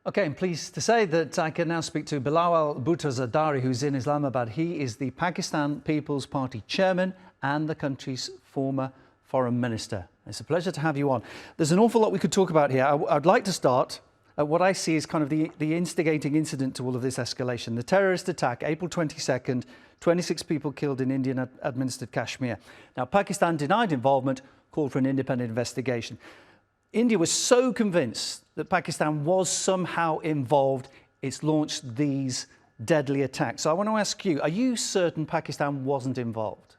Okay, I'm pleased to say that I can now speak to Bilawal Bhutto-Zardari, who's in Islamabad. He is the Pakistan People's Party chairman and the country's former foreign minister. It's a pleasure to have you on. There's an awful lot we could talk about here. I'd like to start at what I see as kind of the instigating incident to all of this escalation. The terrorist attack, April 22nd, 26 people killed in Indian-administered Kashmir. Now, Pakistan denied involvement, called for an independent investigation. India was so convinced that Pakistan was somehow involved, it's launched these deadly attacks. So I want to ask you, are you certain Pakistan wasn't involved?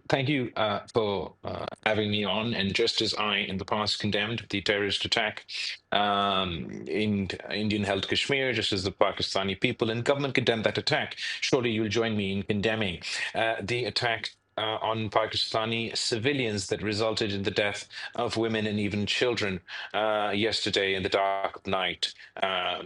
Thank you for having me on. And just as I, in the past, condemned the terrorist attack in Indian-held Kashmir, just as the Pakistani people and government condemned that attack, surely you'll join me in condemning the attack on Pakistani civilians that resulted in the death of women and even children yesterday in the dark of night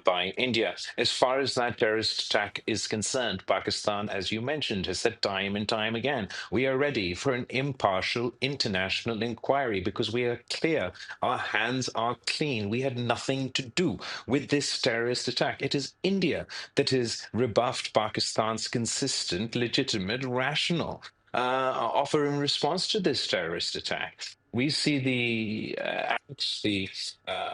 by India. As far as that terrorist attack is concerned, Pakistan, as you mentioned, has said time and time again, we are ready for an impartial international inquiry because we are clear. Our hands are clean. We had nothing to do with this terrorist attack. It is India that has rebuffed Pakistan's consistent, legitimate, rational offer in response to this terrorist attack. We see the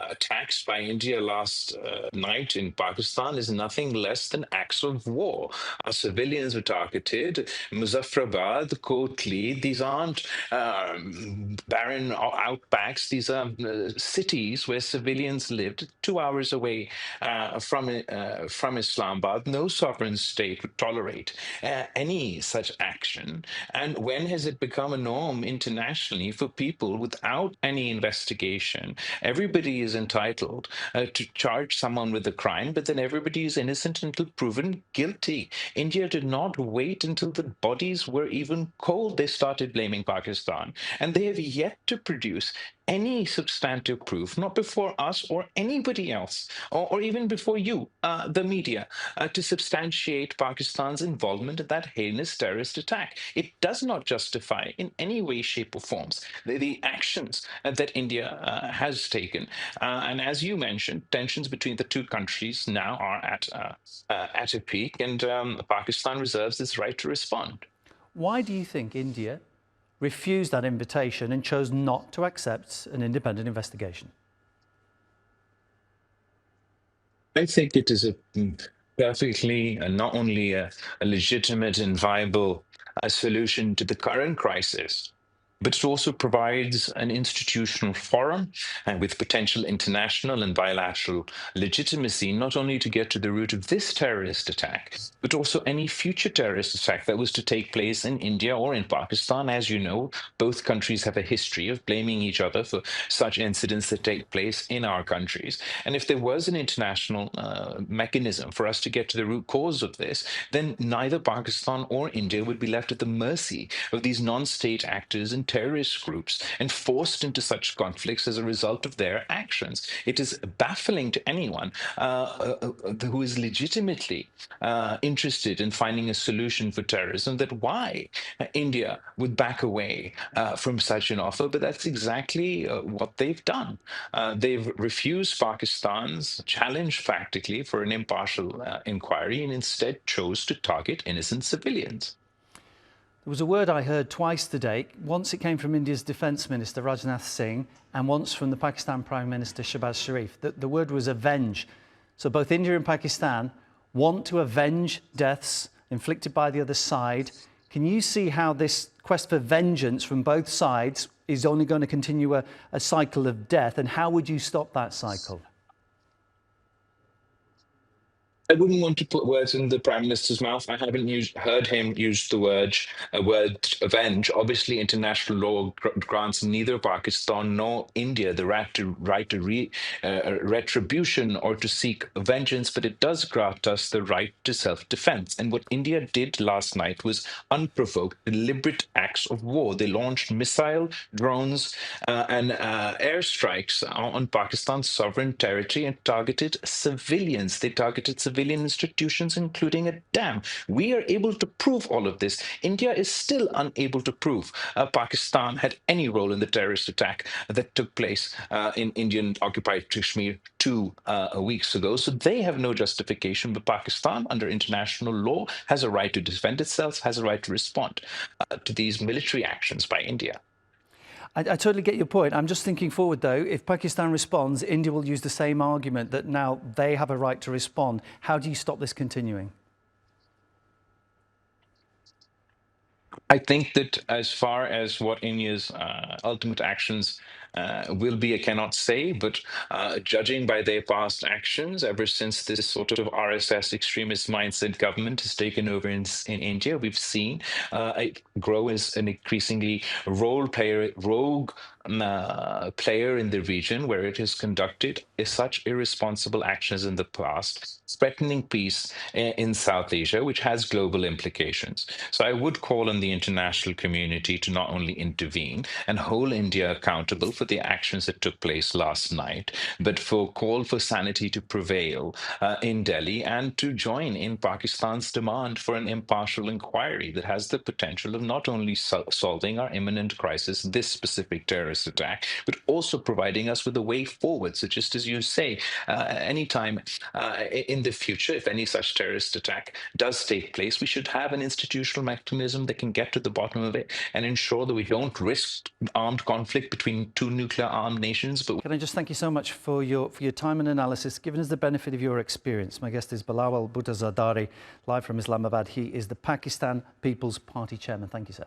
attacks by India last night in Pakistan is nothing less than acts of war. Our civilians were targeted. Muzaffarabad, Kotli, these aren't barren outbacks. These are cities where civilians lived 2 hours away from Islamabad. No sovereign state would tolerate any such action. And when has it become a norm internationally for people without any investigation? Everybody is entitled to charge someone with a crime, but then everybody is innocent until proven guilty. India did not wait until the bodies were even cold. They started blaming Pakistan, and they have yet to produce any substantive proof, not before us or anybody else, or even before you, the media, to substantiate Pakistan's involvement in that heinous terrorist attack. It does not justify in any way, shape, or forms the actions that India has taken. And as you mentioned, tensions between the two countries now are at a peak, and Pakistan reserves its right to respond. Why do you think India refused that invitation and chose not to accept an independent investigation? I think it is a perfectly not only a legitimate and viable solution to the current crisis, but it also provides an institutional forum and with potential international and bilateral legitimacy, not only to get to the root of this terrorist attack, but also any future terrorist attack that was to take place in India or in Pakistan. As you know, both countries have a history of blaming each other for such incidents that take place in our countries. And if there was an international mechanism for us to get to the root cause of this, then neither Pakistan or India would be left at the mercy of these non-state actors and terrorist groups and forced into such conflicts as a result of their actions. It is baffling to anyone who is legitimately interested in finding a solution for terrorism that why India would back away from such an offer, but that's exactly what they've done. They've refused Pakistan's challenge practically for an impartial inquiry and instead chose to target innocent civilians. There was a word I heard twice today. Once it came from India's Defence Minister, Rajnath Singh, and once from the Pakistan Prime Minister, Shehbaz Sharif. The word was avenge. So both India and Pakistan want to avenge deaths inflicted by the other side. Can you see how this quest for vengeance from both sides is only going to continue a cycle of death? And how would you stop that cycle? I wouldn't want to put words in the Prime Minister's mouth. I haven't heard him use the word avenge. Obviously, international law grants neither Pakistan nor India the right to retribution or to seek vengeance, but it does grant us the right to self-defense. And what India did last night was unprovoked, deliberate acts of war. They launched missile, drones, and airstrikes on Pakistan's sovereign territory and targeted civilians. They targeted civilians civilian institutions, including a dam. We are able to prove all of this. India is still unable to prove Pakistan had any role in the terrorist attack that took place in Indian occupied Kashmir 2 weeks ago. So they have no justification, but Pakistan, under international law, has a right to defend itself, has a right to respond to these military actions by India. I totally get your point. I'm just thinking forward, though. If Pakistan responds, India will use the same argument that now they have a right to respond. How do you stop this continuing? I think that as far as what India's ultimate actions will be, I cannot say, but judging by their past actions, ever since this sort of RSS extremist mindset government has taken over in India, we've seen it grow as an increasingly rogue player in the region, where it has conducted such irresponsible actions in the past, threatening peace in South Asia, which has global implications. So I would call on the international community to not only intervene and hold India accountable for the actions that took place last night, but for call for sanity to prevail in Delhi, and to join in Pakistan's demand for an impartial inquiry that has the potential of not only solving our imminent crisis, this specific terrorist attack, but also providing us with a way forward. So just as you say, anytime in the future, if any such terrorist attack does take place, we should have an institutional mechanism that can get to the bottom of it and ensure that we don't risk armed conflict between two nuclear armed nations. But can I just thank you so much for your time and analysis, giving us the benefit of your experience. My guest is Bilawal Bhutto-Zardari, live from Islamabad. He is the Pakistan People's Party chairman. Thank you, sir.